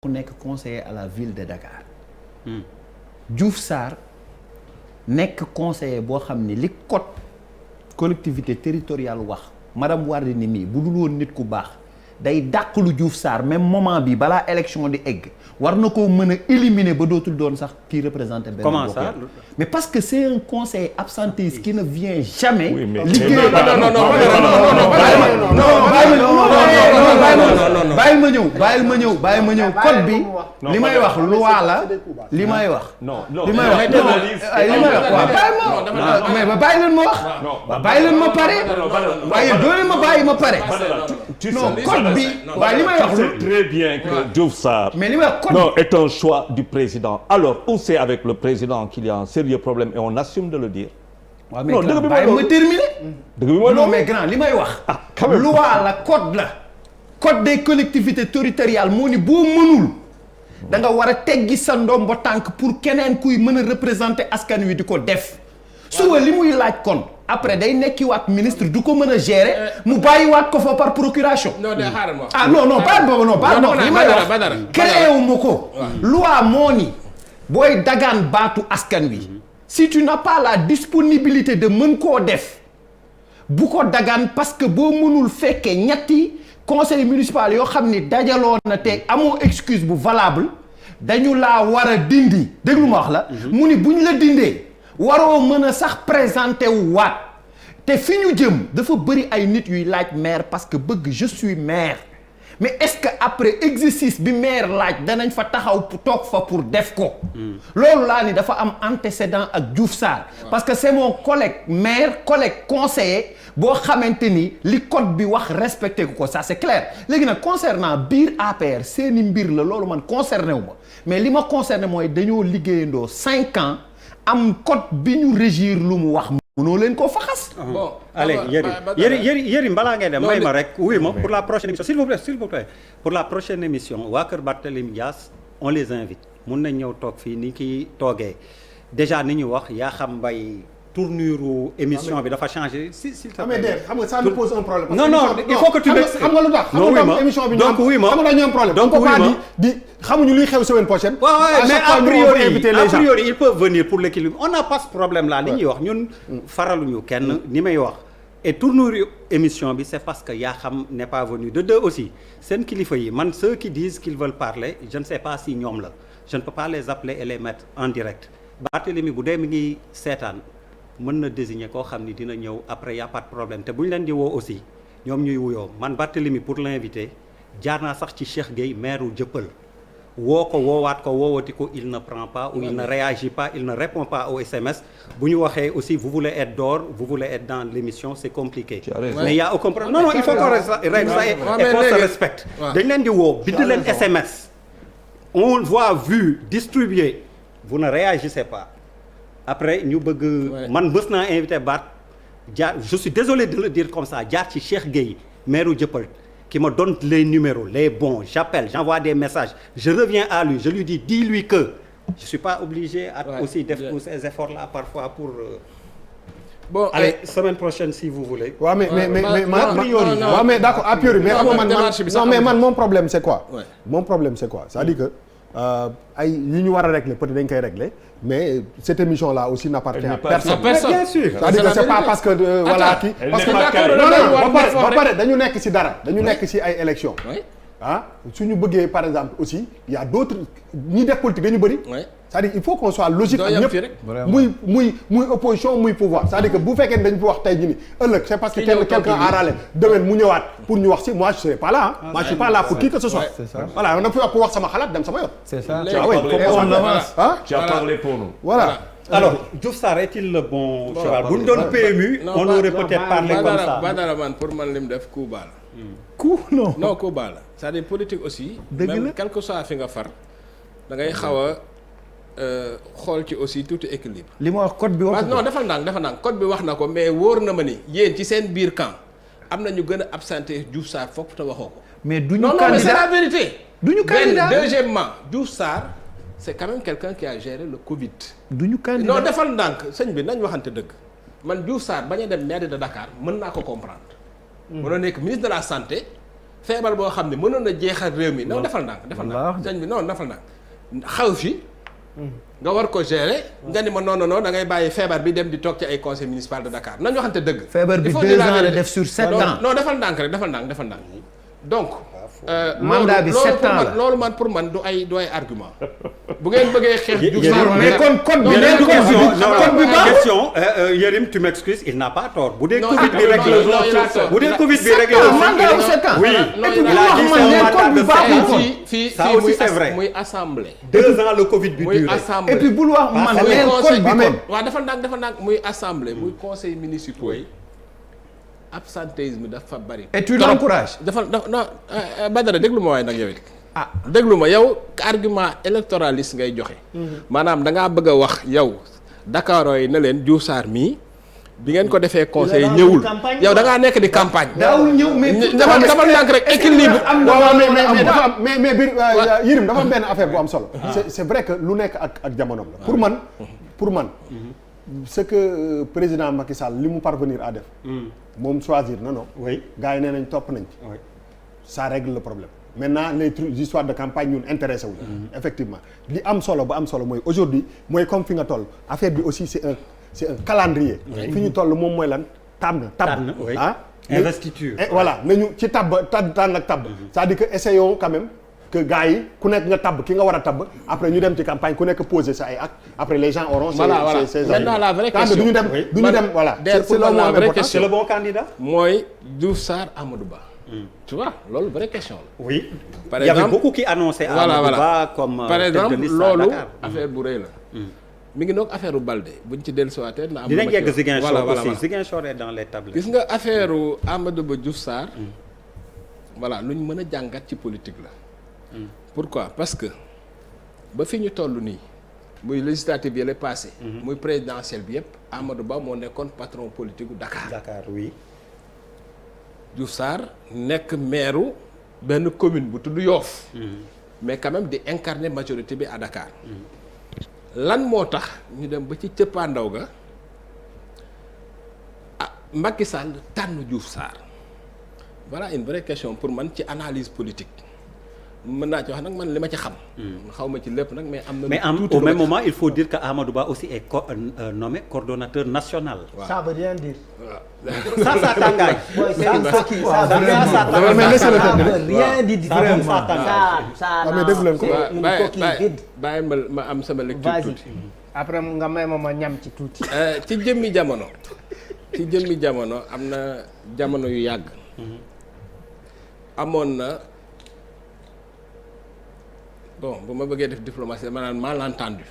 ku nekk conseiller à la ville de Dakar. Diouf Sarr nekk conseiller boo xam ni li code collectivité territoriale wax madame Wardini mii bu dul woon nit ku baax day dàq lu Diouf Sarr même moment bi balaa élection di egg war na koo mën a éliminer ba dootul doon sax kii représenté benn. Comment ça? Mais parce que c'est un conseil absentiste qui ne vient jamais. bàyyil ma ñëw code bi li may wax loi la li may wax. li may wax mais ba bàyyi leen ma wax. bàyyi leen ma pare. waaye doo leen ma bàyyi ma pare. non code bi waaye li may wax. C'est très bien que Diouf Sarr mais li may wax code non est un choix du président. Alors on sait avec le président qu'il y a un sérieux problème et on assume de le dire. waaw mais grand bàyyi ma terminer. dëgg bi mooy non mais grand li may wax. loi la code la. code des collectivités territoriales moo ni boo mënul. da nga war a teggi sa ndombo tànk pour keneen kuy mën a représenter askan wi di ko def. suba li muy laaj kon. après day nekkiwaat ministre du ko mën a gérer. mu bàyyiwaat ko fa par procuration. non de xaaral ma wax. ah non baal boobu non baal ma li may wax créé wu ma ko. loi moo ni booy dagaan baatu askan wi. si tu n'as pas la disponibilité de mën koo def bu ko dagaan parce que boo mënul fekkee ñetti conseil municipal yoo xam ni dajaloo na te amoo excuse bu valable dañu laa war a dindi déglu ma wax la. mu ni buñ la dindee waroo mën a sax présenté wu waat te fi ñu jëm dafa bëri ay nit yuy laaj maire parce que bëgg je suis maire mais est-ce que après exercice bi maire laaj danañ fa taxaw toog fa pour def ko. loolu laa ni dafa am antécédent ak Diouf Sarr. parce que c'est mon collègue maire collègue conseiller boo xamante ni li code bi wax respecté ko ça c'est clair léegi nag concernant biir APR seeni mbir la loolu man concerné wu ma mais li ma concerné mooy dañoo liggéeyandoo 5 ans am code bi ñu régir lu mu wax. mënoo leen koo faxas. bon allez Yérim balaa ngay dem may ma rek oui ma pour la prochaine émission s'il vous plaît pour la prochaine émission waa kër Barthélémy Dias on les invite mun nañ ñëw toog fii ni ki toogee déjà ni ñu wax yaa xam mbay tournure émission bi dafa changé si mais xam nga ça nous pose un problème. non il faut que tu m'expliques. xam nga lu tax xam nga émission bi donc oui ma xam nga dañu am problème. donc oui ma di xamuñu luy xew semaine prochaine. waaw mais a priori ils peuvent venir pour l'équilibre on n'a pas ce problème là li ñuy wax ñun faraluñu kenn ni may wax et tournure émission bi c'est parce que yaa xam n'est pas venu de deux aussi seen kilifa yi man ceux qui disent qu'ils veulent parler je ne sais pas si ñoom la je ne peux pas les appeler et les mettre en direct Barthélémy bu dee mi ngi seetaan mën na désigner koo xam ni dina ñëw après y a pas de problème te bu ñu leen di woo aussi ñoom ñuy wuyoo man Barthélémy pour l'inviter jaar naa sax ci Cheikh Gueye maire u Jëppal woo ko woowaat ko woowati ko il ne prend pas ou il ne réagit pas il ne répond pas au SMS bu ñu waxee aussi vous voulez être dehors vous voulez être dans l'émission c'est compliqué mais il y a aucun problème non il faut qu'on règle ça et qu'on se respecte dañ leen di woo bind leen SMS on voit vu distribué vous ne réagissez pas après ñu bëgg man bës naa invité Bart jaar je suis désolé de le dire comme ça jaar ci Cheikh Gueye maire u Dieuppeul qui me donne les numéros les bons j'appelle j'envoie des messages je reviens à lui je lui dis-lui que je suis pas obligé à aussi def tous ces efforts là parfois pour bon allez semaine prochaine si vous voulez. waaw mais d'accord a priori mais non mais man mon problème c'est quoi. mon problème c'est quoi c'est-à-dire que ay yi ñu war a régler peut-être dañ koy régler mais cette émission là aussi n'appartient à personne. bien sûr c'est-à-dire que c'est pas parce que voilà kii parce que non ba pare dañu nekk ci dara dañu nekk ci ay élections. suñu bëggee par exemple aussi il y a d'autres ñi def politique dañu bëri. c'est-à-dire il faut qu'on soit logique ak ñëpp muy opposition muy pouvoir c'est-à-dire que bu fekkee ne dañu fi wax tey jii ni ëllëg c'est parce que quelqu'un a râlé demain mu ñëwaat pour ñu wax si moi je serai pas là moi je suis pas là pour qui que ce soit voilà on a fi wax pour wax sama xalaat dem sama yoon c'est ça tu as parlé pour nous voilà alors Diouf Sarr est-il le bon cheval bu ñu doon PMU on aurait peut-être parlé comme ça Badara man pour man lim def coup bas la non coup bas la c'est-à-dire politique aussi même quel que soit fi nga far da ngay xaw a xool ci aussi tuuti équilibre. li ma wax code bi wax non dafa ndànk code bi wax na ko mais wóor na ma ni yéen ci seen biir camp am na ñu gën a absenté Diouf Sarr foofu te waxoo ko. mais du ñu candidat non mais c'est la vérité. du ñu candidat deuxièmement Diouf Sarr c'est quand même quelqu'un qui a géré le Covid. du ñu candidat non defal ndànk sëñ bi nañ waxante dëgg man Diouf Sarr bañ a dem maire de Dakar mën naa ko comprendre. mënoo nekk ministre de la santé feebar boo xam ne mënoon na jeexal réew mi non defal ndànk sëñ bi non defal ndànk xaw fi nga war ko gérer nga ni ma non da ngay bàyyi feebar bi dem di toog ci ay conseil municipal de Dakar nañu waxante dëgg. feebar bi 2 ans la def sur 7 ans. non defal ndànk rek defal ndànk donc. mandat bi 7 ans la loolu man pour man du ay argument bu ngeen bëggee xeex. mais code bi question Yérim tu m'excuses il n'a pas tort. bu dee Covid bi réglé bu dee Covid bi réglé mandat wu 7 ans. oui il a dit fii ça aussi c'est vrai muy assemblée. 2 ans le Covid bi duré. muy assemblée et puis bul wax man leen code bi kon. waaw dafa ndànk muy assemblée muy conseil municipaux yi. absentéisme dafa bari. et tu l'encourages. non Badara déglu ma waaye nag yow it. déglu ma yow argument électoraliste ngay joxe. maanaam da ngaa bëgg a wax yow Dakar yi na leen Diouf Sarr mii bi ngeen ko defee conseil ñëwul yow da ngaa nekk di campagne. daawul ñëw mais dafa ndànk rek équilibre. mais biir Yérim dafa am benn affaire bu am solo. c'est vrai que lu nekk ak jamonoom la. pour man. ce que président Macky Sall li mu parvenir à def. moom choisir na non. oui gars yi nee nañ topp nañ ci. ça règle le problème. maintenant les histoires de campagne ñun intéressé wu. effectivement li am solo ba am solo mooy aujourd'hui mooy comme fi nga toll affaire bi aussi c'est un calendrier. fi ñu toll moom mooy lan tànn investiture. voilà nañu ci tànn ak tabb. c'est-à-dire que essayons quand même. que gars yi ku nekk nga tabb ki nga war a tabb après ñu dem ci campagne ku nekk poser sa ay actes après les gens auront. ces maintenant la vraie question du ñu dem voilà. c'est le bon candidat. mooy Diouf Sarr Amadou Ba. tu vois loolu vraie question la. oui par exemple il y avait beaucoup qui annonçaient Amadou Ba comme par exemple loolu affaire bu rëy la. mi ngi noog affaire u Balde buñ ci dellusiwaatee na am. dinañ yegg Ziguinchor aussi Ziguinchor est dans les tablettes. gis nga affaire u Amadou Ba Diouf Sarr. voilà lu ñu mën a jàngat ci politique la. pourquoi parce que ba fi ñu toll nii muy législative yi la passé. muy présidentielle bi yëpp Amadou Ba moo nekkoon patron politique gu Dakar. Dakar oui. Diouf Sarr nekk maire benn commune bu tudd Yoff. mais quand même di incarner majorité bi à Dakar. lan moo tax ñu dem ba ci cëppaandaw ga Macky Sall tànn Diouf Sarr voilà une vraie question pour man ci analyse politique. mën naa ci wax nag man li ma ci xam. xaw ma ci lépp nag mais am na. mais au même moment il faut dire que Amadou Ba aussi est nommé coordonnateur national. waaw ça veut rien dire. ça tàngaay. ça veut rien dire vraiment. mais déglu leen ko. bàyyi ma am sama lecture tuuti. après nga may ma ñam ci tuuti. ci jëmmi jamono am na jamono yu yàgg. amoon na. bon bu ma bëggee def diplomatie maanaam malentendu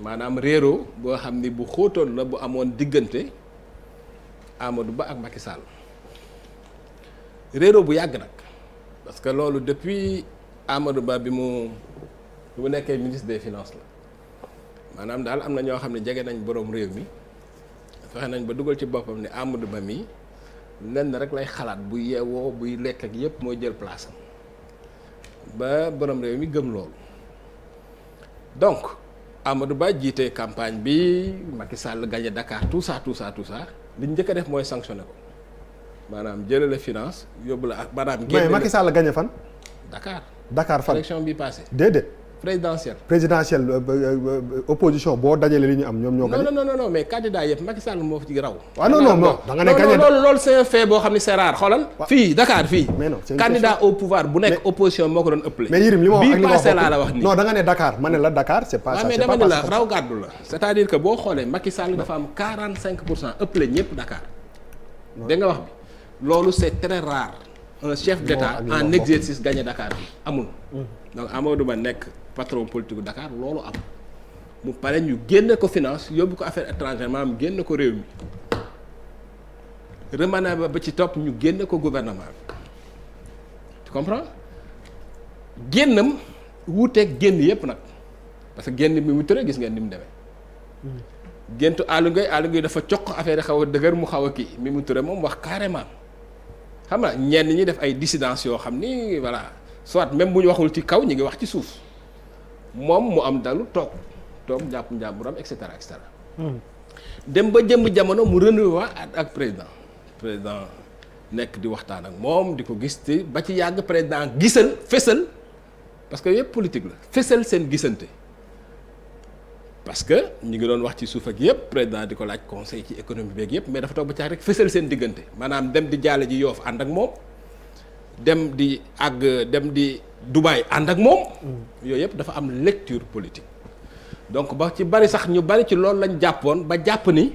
maanaam réeroo boo xam ni bu xóotoon la bu amoon diggante Amadou Ba ak Macky Sall réeroo bu yàgg nag parce que loolu depuis Amadou Ba bi mu nekkee ministre des finances la maanaam daal am na ñoo xam ne jege nañ boroom réew mi fexe nañ ba dugal ci boppam ne Amadou Ba mi lenn rek lay xalaat bu yeewoo buy lekk ak yépp mooy jël place am ba borom réew mi gëm loolu donc Amadou Ba jiite campagne bi Macky Sall gagné Dakar tout ça li ñu njëkk a def mooy sanctionné ko maanaam jëlee la finance yóbbu la ak maanaam. mais Macky Sall gagné fan. Dakar fan élection bi passé déedéet. présidentielle opposition boo dajalee li ñu am ñoom ñoo gagné. non mais candidat yëpp Macky Sall moo fi ci raw. waaw non da nga ne gagné loolu c'est un fait boo xam ne c'est rare xoolal. fii Dakar fii. mais non candidat au pouvoir bu nekk opposition moo ko doon ëppale. mais Yérim li ma wax ak li ma wax laa la wax nii. non da nga ne Dakar ma ne la Dakar c'est pas ça. mais dama ne la raw gàddu la. c'est-à-dire que boo xoolee Macky Sall dafa am 45% ëppale ñëpp Dakar. da nga wax bi loolu c'est très rare. un chef d'État en exercice gagné Dakar bi amul. donc Amadou Ba nekk patron politique Dakar loolu am mu pare ñu génne ko finance yóbbu ko affaire étrangère maanaam génne ko réew mi remaniement ba ci topp ñu génne ko gouvernement bi tu comprends génnam wuuteeg génn yépp nag parce que génn bi mu tëree gis ngeen ni mu demee géntu Aly Ngouille dafa coq affaire yi xaw a dëgër mu xaw a kii mi mu tëree moom wax carrément xam nga ñenn ñi def ay dissidence yoo xam ni voilà soit même bu ñu waxul ci kaw ñu ngi wax ci suuf moom mu am dalu toog jàpp njàmburam et cetera. dem ba jëmm jamono mu renouer ak président nekk di waxtaan ak moom di ko gis te ba ci yàgg président fésal parce que yëpp politique la fésal seen gisante parce que ñu ngi doon wax ci suuf ak yëpp président di ko laaj conseil ci économie beeg yëpp mais dafa toog ba caag rek fésal seen diggante maanaam dem di jaale ji Yoof ànd ak moom dem di Dubaï ànd ak moom yooyu yëpp dafa am lecture politique donc ba ci bari sax ñu bari ci loolu lañ jàppoon ba jàpp ni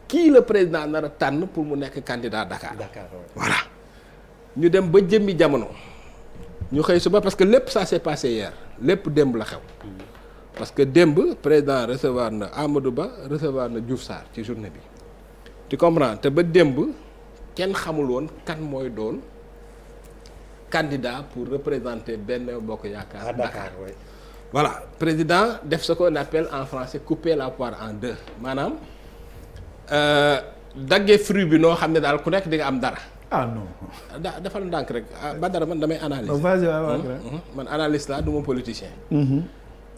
kii la président nar a tànn pour mu nekk candidat Dakar voilà ñu dem ba jëmmi jamono ñu xëy suba parce que lépp ça s'est passé hier lépp démb la xew parce que démb président recevoir na Amadou Ba recevoir na Diouf Sarr ci journée bi tu comprends te ba démb kenn xamul woon kan mooy doon candidat pour représenter Benno Bokk Yaakaar Dakar voilà président def ce qu'on appelle en français couper la poire en deux maanaam daggee fruit bi noo xam ne daal ku nekk di nga am dara. Non. defal ndànk rek ba dara man damay analyse. Man analyste laa du ma politicien.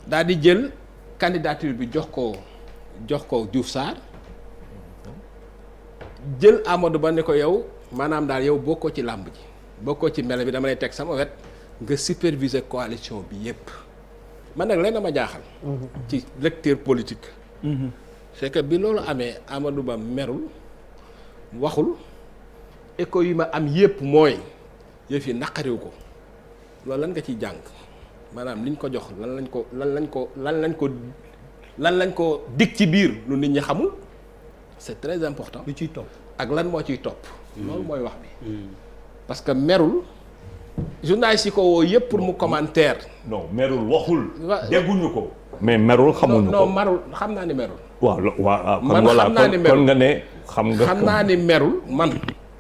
daal di jël candidature bi jox ko Diouf Sarr jël Amadou Ba ne ko yow maanaam daal yow bokkoo ci làmb ji bokkoo ci mele bi dama lay teg sama wet nga superviser coalition bi yépp man nag leen dama jaaxal. ci lecture politique. c'est que bi loolu amee Amadou Ba merul waxul écho yi ma am yépp mooy yëf yi naqariw ko loolu lan nga ciy jàng maanaam liñ ko jox lan lañ ko dig ci biir lu nit ñi xamul c'est très important. lu ciy topp ak lan moo ciy topp. loolu mooy wax bi. parce que merul journaliste yi ko woo yépp pour mu commentaire. non merul waxul. dégguñu ko. mais merul xamuñu ko non marul xam naa ni merul. waaw man xam naa ni merul kon nga ne xam naa ni merul man.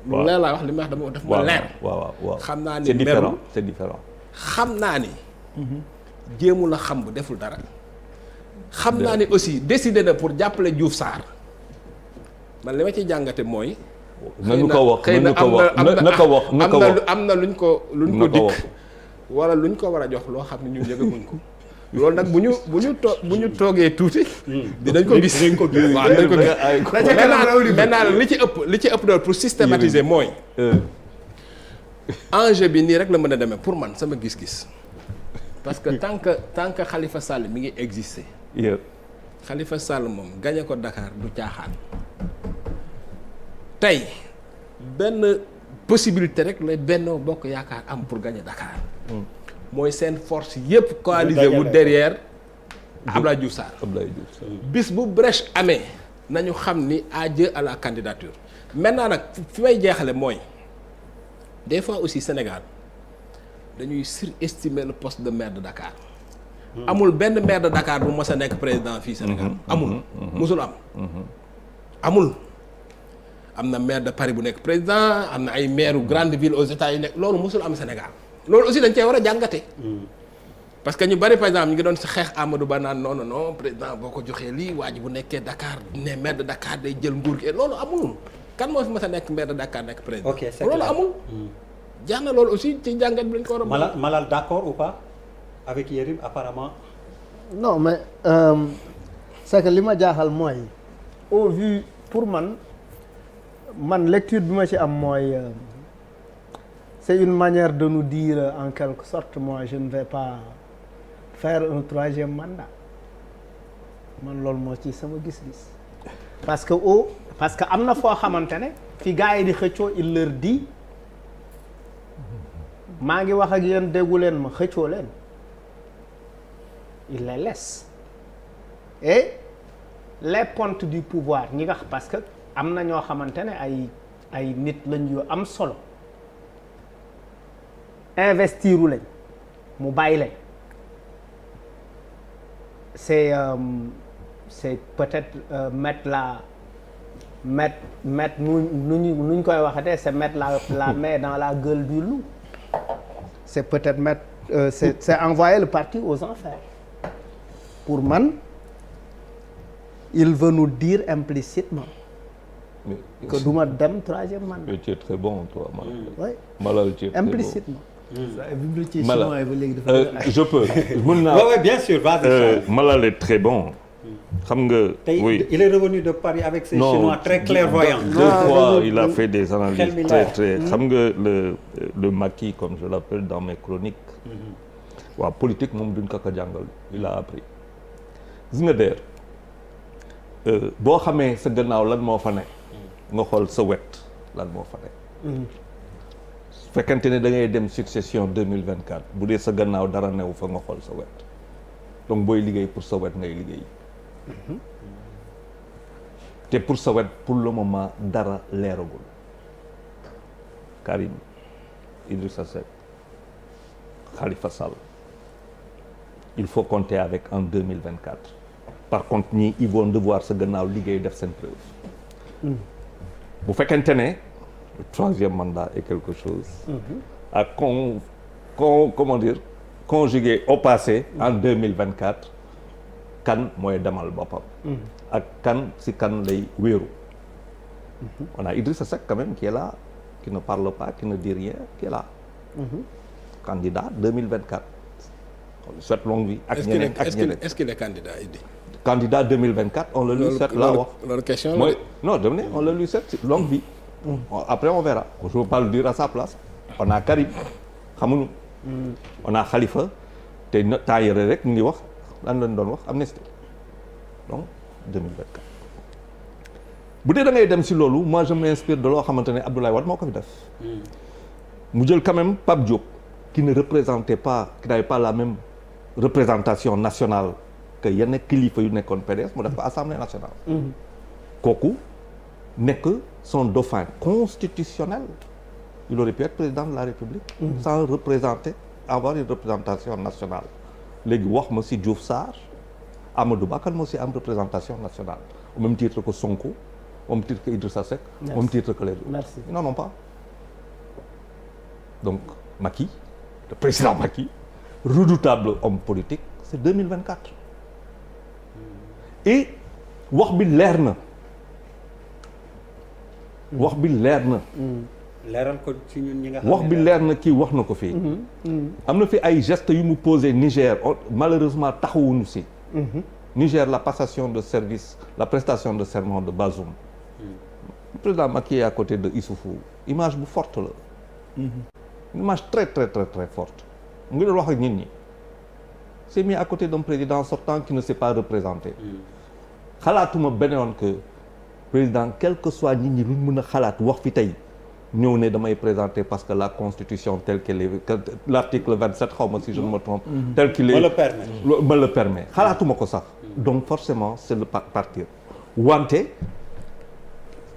lu leer laa wax li ma wax dama def ma leer. waaw xam naa ni merul c'est différent. xam naa ni. jéemul a xam bu deful dara. xam naa ni aussi décidé na pour jàppale Diouf Sarr man li ma ciy jàngate mooy. nañu ko wax xëy na am na luñ ko dikk wax wala luñ ko war a jox loo xam ne ñun yëgaguñ ko. loolu nag bu ñu toogee tuuti. dinañ ko gis waaw dinañ ko gis. maintenant li ci ëpp doon pour systématiser mooy. enjeu bi nii rek la mën a demee pour man sama gis-gis. parce que tant que Khalifa Sall mi ngi exister. Khalifa Sall moom gañe ko Dakar du caaxaan. tey benn possibilité rek la Benno Bokk Yaakaar am pour gagner Dakar. mooy seen force yépp coalisé wu derrière Abdoulaye Diouf Sarr. bis bu brèche amee nañu xam ni adieu à la candidature. maintenant nag fi may jeexale mooy des fois aussi Sénégal dañuy surestimer le poste de maire de Dakar. amul benn maire de Dakar bu mos a nekk président fii Sénégal. amul musul am. amul. am na maire de Paris bu nekk président am na ay maire grande ville aux États yu nekk loolu musul am Sénégal. loolu aussi dañ cee war a jàngate. parce que ñu bari par exemple ñu ngi doon si xeex Amadou Ba naan non président boo ko joxee lii waa ji bu nekkee Dakar ne maire de Dakar day jël nguur gi loolu amul. kan moo fi mës a nekk maire de Dakar nekk président. ok c'est loolu amul. jaax na loolu aussi ci jàngat bi lañ ko war a. Malal d'accord ou pas avec Yérim apparemment. non mais c'est que li ma jaaxal mooy au vu pour man lecture bi ma ci am mooy. C'est une manière de nous dire en quelque sorte moi je ne vais pas faire un troisième mandat man loolu moo ci sama gis-gis parce que am na foo xamante ne fi gars yi di xëccoo il leur dit maa ngi wax ak yéen déggu leen ma xëccoo leen il les laisse et les pontes du pouvoir ñi nga parce que am na ñoo xamante ne ay nit lañ yu am solo. investiru lañ mu bàyyi lañ c'est peut-être mettre nuñ koy waxatee c'est mettre la main dans la gueule du loup c'est peut-être mettre c'est envoyer le parti aux enfers pour man il veut nous dire implicitement que du ma dem troisième mandat. Mais tu es très bon toi Malal. Oui. Malal tu es très implicitement. Malal je peux mën naa. Oui bien sûr vas-y. Malal est très bon. xam nga. oui il est revenu de Paris avec ses Chinois très clairvoyants. deux fois il a fait des analyses très xam nga le maquis comme je l'appelle dans mes chroniques. waaw politique moom duñ ko jàngal il a appris. gis nga der boo xamee sa gannaaw lan moo fa ne. nga xool sa wet lan moo fa ne. su fekkente ne da ngay dem succession 2024 bu dee sa gannaaw dara newu fa nga xool sa wet donc booy liggéey pour sa wet ngay liggéey. te pour sa wet pour le moment dara leeragul Karim Idrissa Seck Khalifa Sall il faut compter avec en 2024 par contre ñii ils vont devoir sa gannaaw liggéey def seen preuve bu fekkente ne le troisième mandat est quelque chose à comment dire conjugué au passé en 2024 kan mooy demal boppam ak kan si kan lay wéeru on a Idrissa Seck quand même qui est là qui ne parle pas qui ne dit rien qui est là candidat 2024 on lui souhaite longue vie ak ñeneen ak ñeneen est-ce qu'il est candidat Idi candidat 2024 on le lui souhaite la wax loolu question la mooy non dama ne on le lui souhaite longue vie après on verra je ne veux pas le dire à sa place on a Karim xamuñu on a Khalifa te temps yëre rek ñu ngi wax lan lañ doon wax amnistie donc 2024 bu dee da ngay dem si loolu moi je m'inspire de loo xamante ne Abdoulaye Wade moo ko fi def mu jël quand même Pape Diop qui ne représentait pas qui n'avait pas la même représentation nationale que yenn kilifa yu nekkoon PDS mu def ko Assemblée nationale kooku nekk son dauphin constitutionnel il aurait pu être président de la République sans représenter avoir une représentation nationale léegi wax ma si Diouf Sarr Amadou Ba kan moo si am représentation nationale au même titre que Sonko au même titre que Idrissa Seck au même titre que les autres ils n'en ont pas donc Macky le président Macky redoutable homme politique c'est 2024 et wax bi leer na wax bi leer na leeral ko ci ñun ñi nga xam wax bi leer na kii wax na ko fii am na fi ay gestes yu mu posé Niger malheureusement taxawuñu si Niger la passation de service la prestation de serment de Bazoum le président Macky est à côté de Issoufou image bu forte la une image très très très très forte mu ngi doon wax ak nit ñi c'est mis à côté d'un président sortant qui ne s'est pas représenté xalaatuma beneen que président quel que soit nit ñi luñ mën a xalaat wax fi tey ñëw ne damay présenter parce que la constitution telle qu'elle est l'article 27 xaw ma si je ne me trompe tel qu'il est me le permet xalaatuma ko sax donc forcément c'est le partir wante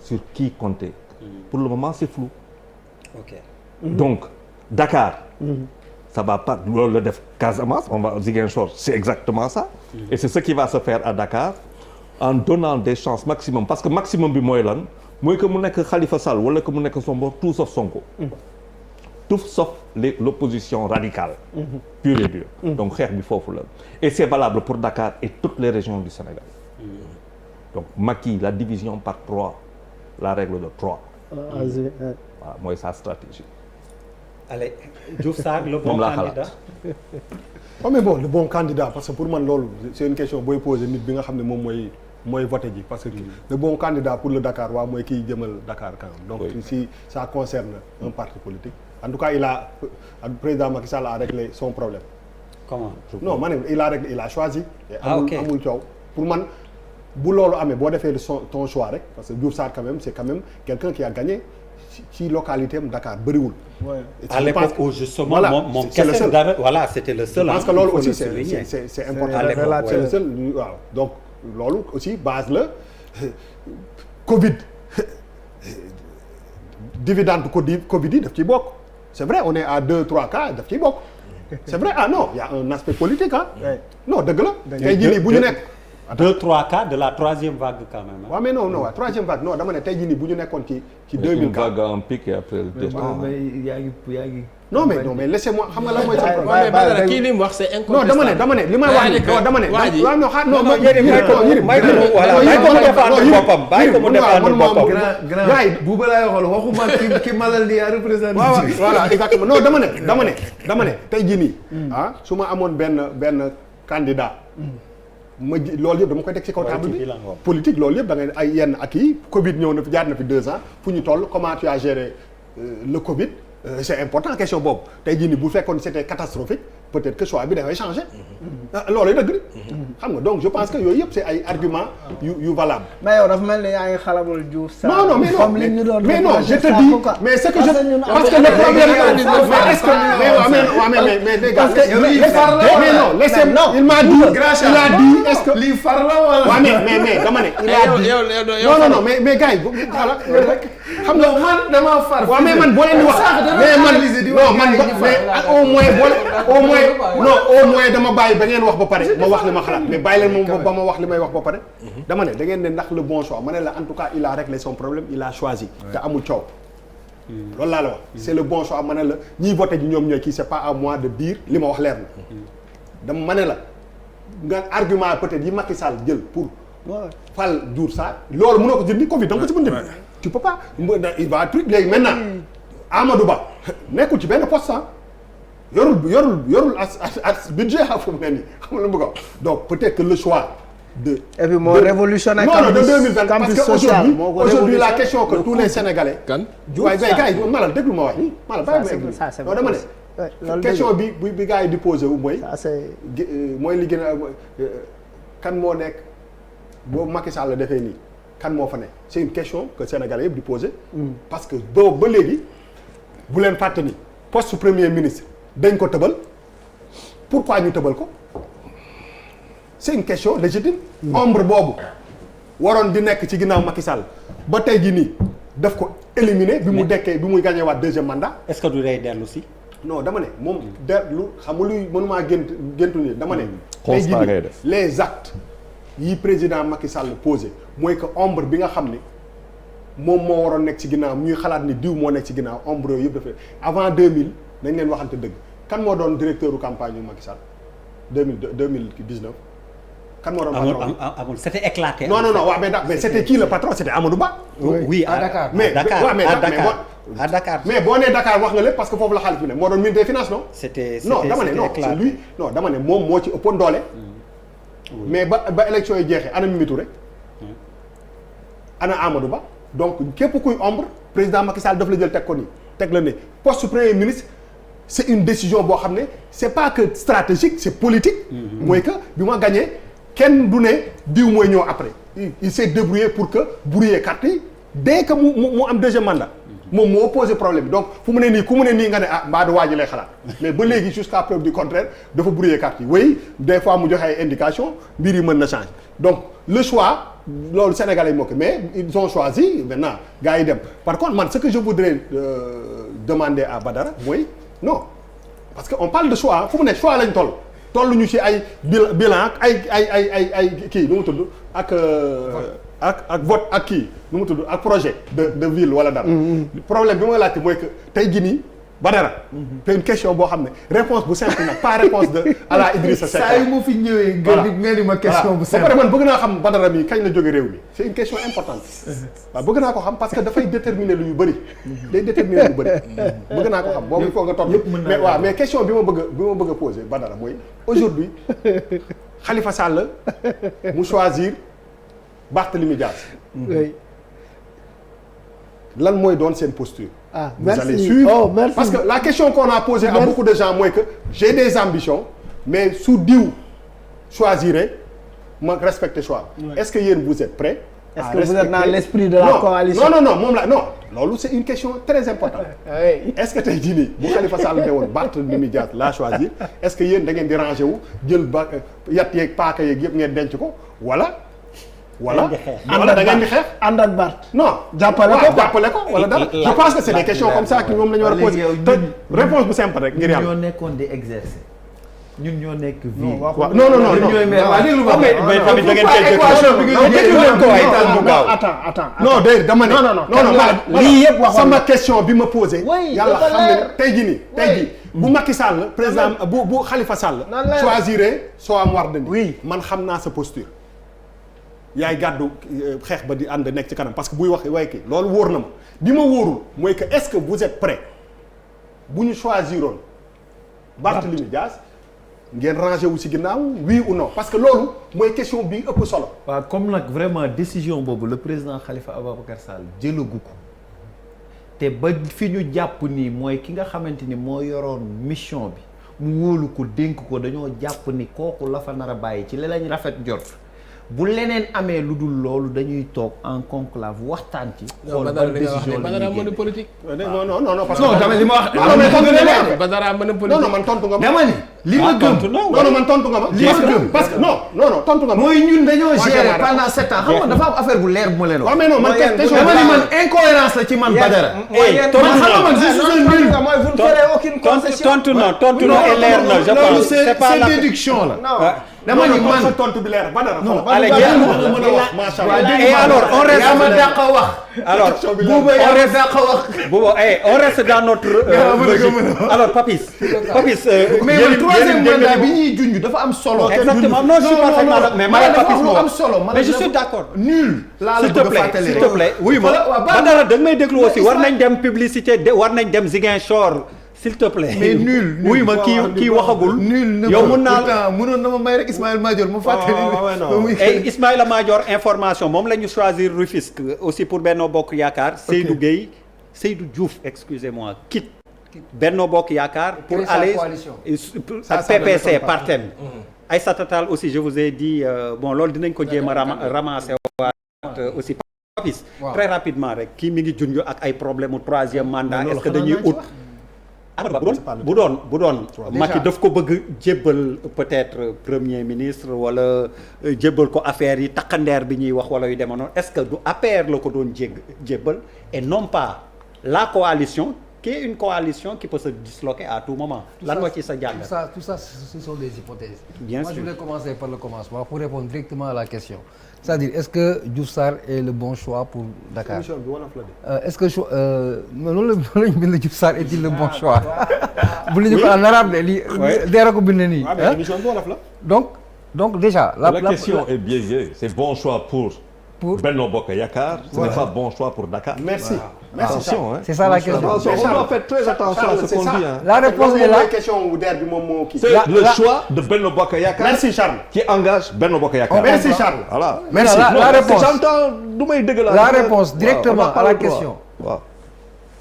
sur qui compter pour le moment c'est flou donc Dakar ça va pas loolu la def Casamance on va Ziguinchor c'est exactement ça et c'est ce qui va se faire à Dakar en donnant des chances maximum parce que maximum bi mooy lan mooy que mu nekk Khalifa Sall wala que mu nekk Sonko tout sauf Sonko tout sauf l'opposition radicale pure et dure donc xeex bi foofu la et c'est valable pour Dakar et toutes les régions du Sénégal donc Macky la division par 3 la règle de 3 waaw mooy sa stratégie allez Diouf Sarr le bon candidat oh mais bon le bon candidat parce que pour man loolu c'est une question booy poser nit bi nga xam ne moom mooy voté ji parce que le bon candidat pour le Dakar waaw mooy kiy jëmal Dakar quand même donc si ça concerne un parti politique en tout cas le président Macky Sall a réglé son problème comment non ma ne il a choisi amul coow pour man bu loolu amee boo defee ton choix rek parce que Diouf Sarr quand même c'est quand même quelqu'un qui a gagné ci localité am Dakar bëriwul. à l'époque où justement moom kese dara voilà c'était le seul. je pense que loolu aussi c'est important. c'est le seul waaw donc loolu aussi base la Covid dividende Covid yi daf ciy bokk c'est vrai on est à 2-3 cas daf ciy bokk c'est vrai non il y a un aspect politique non dëgg la. tey jii nii bu ñu nekk. 2-3 cas de la troisième vague quand même. waaw mais non waaw troisième vague non dama ne tey jii nii bu ñu nekkoon ci 2000 une vague en pic et après le déclin. yaa ngi. non mais laissez-moi xam nga la mooy. mais Badara kii li mu wax c'est incontestable. non dama ne li may wax non dama ne. waa ji non Yérim may ko mu défendre boppam bàyyi ko mu défendre boppam. gars yi bu balaa waxal waxuma ki malal ni yaa représenté. voilà exactement non dama ne tey jii nii. su ma amoon benn candidat. loolu yëpp dama koy teg ci kaw table bi politique loolu yëpp da ngay ay yenn ak yi Covid ñëw na fi jaar na fi 2 ans fu ñu toll comment tu as géré le Covid c'est important question boobu tey jii nii bu fekkoon c'était catastrophique peut-être que choix bi dafay changer loolu dëgg xam nga donc je pense que yooyu yëpp c'est ay arguments yu valable. mais yow dafa mel ni yaa ngi xalabul Diouf Sarr. non mais comme li ñu doon mais non je te dis mais c'est que je parce que le problème est-ce que mais les gars mais non laissez il m'a dit est-ce que lii far la wala waaw mais dama ne il a dit non mais gars yi voilà xam nga man dama far waaw mais man boo leen di wax mais man non man mais au moins dama bàyyi ba ngeen wax ba pare ma wax li ma xalaat mais bàyyi leen moom ba ma wax li may wax ba pare dama ne da ngeen ne ndax le bon choix ma ne la en tout cas il a réglé son problème il a choisi te amul coow loolu laa la wax c'est le bon choix ma ne la ñiy voté ji ñoom ñooy kii c'est pas à moi de dire li ma wax leer na dama ma ne la nga argument peut-être yi Macky Sall jël pour fal Diouf Sarr loolu mënoo ko jëndi Covid da nga ko ci mën jënd tu peux pas il va truc léegi maintenant Amadou Ba nekkul ci benn poste yorul as budget fu mu ne nii xam nga lu mu bëgg a wax donc peut-être que le choix de. et puis moo révolutionné. non de 2020 parce que aujourd'hui la question que tous les Sénégalais. kan waaye gars yi Malal déglu ma waay. Malal bàyyi ma egg non dama ne. question bi gars yi di posé wu mooy. mooy li gën a kan moo nekk boobu Macky Sall la defee nii kan moo fa nekk c'est une question que Sénégalais yëpp di posé. parce que boobu ba léegi bu leen fàtte ni poste premier ministre. dañ ko tëbal pourquoi ñu tëbal ko c'est une question légitime. ombre boobu waroon di nekk ci ginnaaw Macky Sall ba tey jii nii daf ko éliminer bi mu dekkee bi muy gagné waat deuxième mandat. est-ce que du day dellu si. non dama ne moom dellu xam nga luy mënumaa géntu nii dama ne. tey jii nii les actes yi président Macky Sall posé mooy que ombre bi nga xam ni moom moo waroon nekk ci ginnaaw ñuy xalaat ni diw moo nekk ci ginnaaw ombre yooyu yëpp dafa avant 2000. dañ leen waxante dëgg kan moo doon directeur u campagne yu Macky Sall 2019 kan moo doon patron amul c'était éclaté. non waaw mais c'était qui le patron c'était Amadou Ba. oui à Dakar mais à Dakar mais boo nee Dakar wax nga lépp parce que foofu la xaalis bi ne moo doon ministre des finances non. non dama ne non c'est lui non dama ne moom moo ci ëppoon doole. mais ba élection yi jeexee ana Mimi Touré ana Amadou Ba donc képp kuy ombre président Macky Sall daf la jël teg ko nii teg la ne poste premier ministre. c'est une décision boo xam ne c'est pas que stratégique c'est politique. mooy que bi ma gagné kenn du ne diw mooy ñëw après. il s'est débrouillé pour que brouiller carte yi dès que mu am deuxième mandat. moom moo posé problème bi donc fu mu ne nii ku mu ne nii nga ne ah mbaa du waa ji lay xalaat mais ba léegi jusqu'à preuve du contraire dafa brouiller carte yi oui des fois mu joxe ay indications mbir yi mën na changer donc le choix loolu Sénégalais yi moo ko mais ils ont choisi maintenant gars yi dem par contre man ce que je voudrais demander à Badara mooy. non parce que on parle de choix fu mu ne choix lañ toll ñu ci ay bilan ay kii nu mu tudd ak vote ak kii nu mu tudd ak projet de ville wala dara. problème bi ma laajte mooy que tey jii nii Badara. c'est une question boo xam ne réponse bu simple nag pas réponse de à la Idrissa Seck. saa yu mu fi ñëwee. nga ni ma question bu simple. ba pare man bëgg naa xam Badara mi kañ la jóge réew mi c'est une question importante. waaw bëgg naa ko xam parce que dafay déterminer lu yu bëri. day déterminer lu bëri. bëgg naa ko xam boobu il faut nga toog mais waaw mais question bi ma bëgg a poser Badara mooy aujourd'hui Khalifa Sall mu choisir Barthélémy Dias. lan mooy doon seen posture. ah vous merci allez suivre merci parce que la question qu'on a posée à beaucoup de gens mooy que j'ai des ambitions mais su diw choisirait ma respecter choix. est-ce que yéen vous êtes prêts. est-ce que vous êtes dans l'esprit de la coalition. non moom la non loolu c'est une question très importante. est-ce que tey jii nii bu Khalifa Sall ne woon Barthélémy Dias laa choisir est-ce que yéen da ngeen di ranger wu jël ba yat yeeg paaka yeeg yëpp ngeen denc ko wala da ngeen di xeex ànd ak Bart. non jàppale ko wala dara je pense que c'est des questions comme ça que moom la ñu war a poser te réponse bu simple rek ngir yàlla. ñoo nekkoon di exercer ñun ñoo nekk vie. waaw non mais tamit da ngeen koy équation bi nga leen ko waaye taal bu gaaw. attends non de dama ne non lii yëpp waxoon sama question bi ma posé. yàlla xam ne tey jii bu Macky Sall président bu Khalifa Sall. choisiré Soham Wardini. oui man xam naa sa posture. yaay gàddu xeex ba di ànd nekk ci kanam parce que buy wax waaye kii loolu wóor na ma bi ma wóorul mooy que est-ce que vous êtes prêts bu ñu choisiroon Barthélémy Dias ngeen rangé wu ci ginnaaw oui ou non parce que loolu mooy question bi ëpp solo. waaw comme nag vraiment décision boobu le président Khalifa Ababacar Sall jëlagu ko te ba fi ñu jàpp ni mooy ki nga xamante ni moo yoroon mission bi mu wóolu ko dénk ko dañoo jàpp ni kooku la fa nar a bàyyi ci li lañ rafet jot bu leneen amee lu dul loolu dañuy toog en conclave waxtaan ci. xool ban décision la ñuy génne politique. non parce que non dama li ma wax. Badara mën na politique. non man tontu nga ma. dama ni li ma gëm. non man tontu nga ma. li ma gëm parce que non tontu nga ma. mooy ñun dañoo gérer pendant 7 ans xam nga dafa am affaire bu leer bu ma leen wax. waaw mais non man dama ni man incohérence la ci man Badara. tontu na et leer na je pense c'est pas la déduction la. dama ni man tontu bi leer Badara. non allez mën a wax macha allah et alors on reste yaa ma dàq a wax. alors Bouba yaa ma dàq a wax. Bouba on reste dans notre alors Papis mais man troisième mandat bi ñuy junj dafa am solo. exactement non je suis parfaitement d'accord mais man Papis moo am solo mais je suis d'accord nul. laa la s'il te bëgg a fàttali plaît s'il te plaît oui ma Badara da nga may déglu aussi war nañ dem publicité war nañ dem Ziguinchor s'il te plaît. mais nul oui ma kii waxagul. nul yow mën naa mënoon na ma may rek Ismaïla Madior ma fàttali. et Ismaïla Madior information moom la ñu choisir Rufisque aussi pour Benno Bokk Yaakaar. Seydou Gueye Seydou Diouf excusez-moi quitte Benno Bokk Yaakaar. pour aller ak PPC par thème. Aïssata Tall aussi je vous ai dit bon loolu dinañ ko jéem a ramasser waat aussi. Papis très rapidement rek kii mi ngi junj ak ay problème mu troisième mandat est-ce que dañuy ut. bu doon Macky daf ko bëgg jébbal peut-être premier ministre wala jébbal ko affaire yi takkandeer bi ñuy wax wala yu demoon noonu est-ce que du APR la ko doon jébbal et non pas la coalition qui est une coalition qui peut se disloquer à tout moment lan nga ci sa jàngat. Tout ça ce sont des hypothèses. Bien sûr. Je voulais commencer par le commencement pour répondre directement à la question. C'est-à-dire est-ce que Diouf Sarr est le bon choix pour Dakar. Est-ce que loolu lañ bind Diouf Sarr est-il le bon choix. bu ñu ko en arabe de lii. deera ko bind nii. donc déjà. la question est biaisée c'est bon choix pour Benno Bokk Yaakaar. Ce n'est pas bon choix pour Dakar. Merci. Attention c'est ça la question. On doit faire très attention à ce qu'on dit. La réponse est là. question der bi moom moo kii. C'est le choix de Benno Bokk Yaakaar. Merci Charles. Qui engage Benno Bokk Yaakaar. Merci Charles. Voilà. Merci. La réponse j'entends du may dëgg la réponse directement à la question. waaw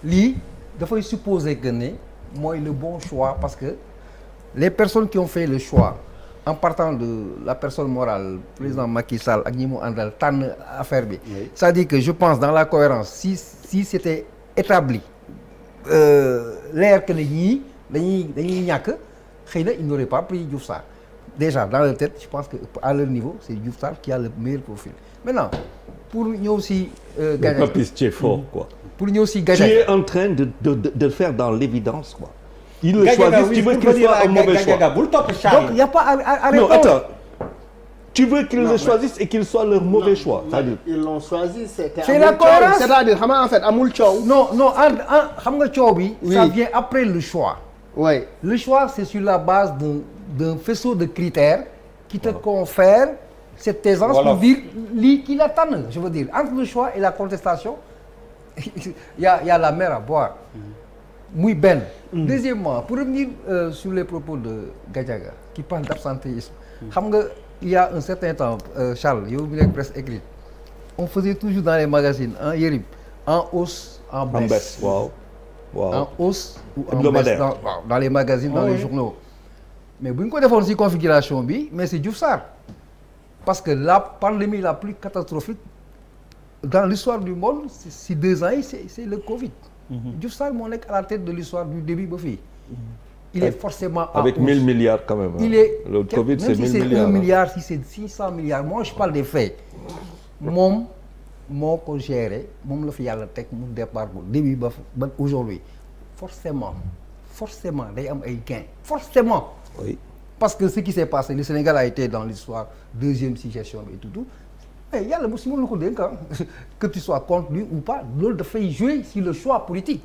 lii dafay supposer que ne mooy le bon choix parce que les personnes qui ont fait le choix en partant de la personne morale président Macky Sall ak ñi mu àndal tànn affaire bi. C'est-à-dire que je pense dans la cohérence si c'était établi leer que ne ñii dañuy ñàkk xëy na ils n'auraient pas pris Diouf Sarr déjà dans leur tête je pense que à leur niveau c'est Diouf Sarr qui a le meilleur profil maintenant pour ñëw si Gadiaga Papis tu es fort quoi. pour ñëw si Gadiaga tu es en train de faire dans l'évidence quoi. Il le choisit, tu veux qu'il soit un mauvais choix. Donc il y a pas à répondre. Non attends. Tu veux qu'ils le choisissent et qu'il soit leur mauvais choix. C'est-à-dire ils l'ont choisi c'est la cohérence. C'est-à-dire xam nga en fait amul coow. non xam nga coow bi. ça vient après le choix. oui le choix c'est sur la base d'un faisceau de critères qui te confère cette aisance pour dire lii kii la tànn je veux dire entre le choix et la contestation il y a la mer à boire. muy benn. Deuxièmement pour revenir sur les propos de Gadiaga qui parle d'absentéisme. xam nga il y a un certain temps Charles yow mi nekk presse écrite on faisait toujours dans les magazines Yérim en hausse en baisse. waaw en hausse ou en baisse dans les magazines dans les journaux. mais bu ñu ko defoon ci configuration bi mais c'est Diouf Sarr parce que la pandémie la plus catastrophique dans l'histoire du monde ci 2 ans yi c'est le Covid. Diouf Sarr moo nekk à la tête de l'histoire du début ba fii. il est forcément avec 1000 milliards quand même. il est le Covid c'est 1000 milliards même si c'est 1 milliards milliard si c'est 600 milliards moi je parle des faits. moom moo ko géré moom la fi yàlla teg mu départ bu début ba aujourd'hui forcément day am ay gains forcément. oui parce que ce qui s'est passé le Sénégal a été dans l'histoire deuxième si gestion bi et tout. mais yàlla mosu mën na ko dénk que tu sois contre lui ou pas loolu dafay jouer sur le choix politique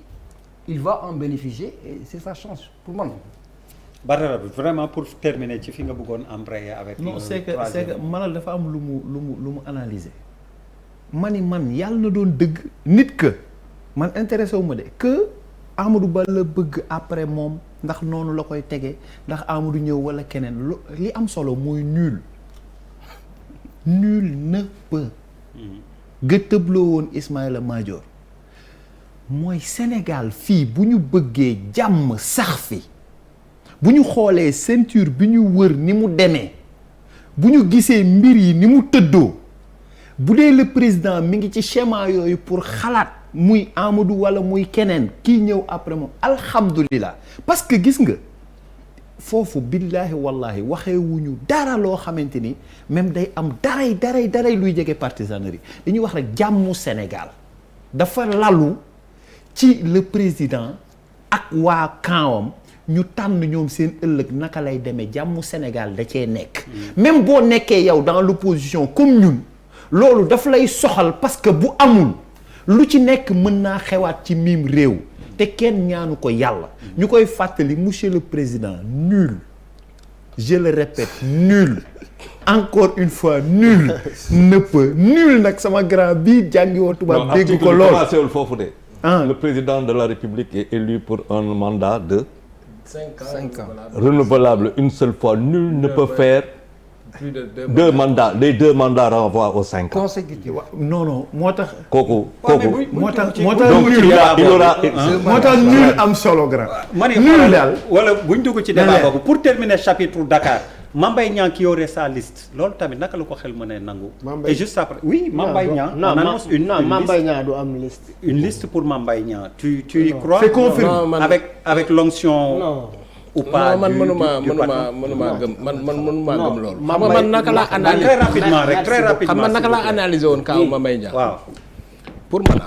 il va en bénéficier et c'est sa chance pour man. Badara vraiment pour terminer ci fi nga bëggoon embrayer avec. non c'est que Malal dafa am lu mu analyser. man yàlla na doon dëgg nit que man intéressé wu ma de que Amadou Ba la bëgg après moom ndax noonu la koy tege ndax Amadou ñëw wala keneen li am solo mooy nul ne peut gëtëbloo woon Ismaïla Madior mooy Sénégal fii bu ñu bëggee jàmm sax fi bu ñu xoolee ceinture bi ñu wër ni mu demee bu ñu gisee mbir yi ni mu tëddoo bu dee le président mi ngi ci schéma yooyu pour xalaat muy Amadou wala muy keneen kii ñëw après moom alhamdulilah parce que gis nga foofu billaahi wallahi waxeewuñu dara loo xamante ni même day am daray luy jege partisanerie dañuy wax rek jàmmu Sénégal dafa lalu ci le président ak waa kaawam ñu tànn ñoom seen ëllëg naka lay demee jàmmu Sénégal da cee nekk même boo nekkee yow dans l'opposition comme ñun loolu daf lay soxal parce que bu amul lu ci nekk mën naa xewaat ci miim réew te kenn ñaanu ko yàlla ñu koy fàttali monsieur le président nul je le répète nul encore une fois nul ne peut nul nag sama grand bii jàngi woo tubaab dégg ko lool foofu de le président de la République est élu pour un mandat de 5 ans renouvelable une seule fois nul ne peut faire plus de deux mandats les 2 mandats renvoient aux 5 ans consécutif non moo tax kooku moo tax nul am solo grand nul daal wala buñ dugg ci débat boobu pour terminer chapitre Dakar Mame Mbaye Niang qui aurait sa liste loolu tamit naka la ko xel mën a nangu et juste après oui Mame Mbaye Niang on annonce Mame Mbaye Niang du am liste une liste pour Mame Mbaye Niang tu y crois c'est confirmé avec l'onction ou pas man mënuma gëm loolu xam nga man naka laa analyser très rapidement xam nga naka laa analyser woon kaaw Mame Mbaye Niang waaw pour man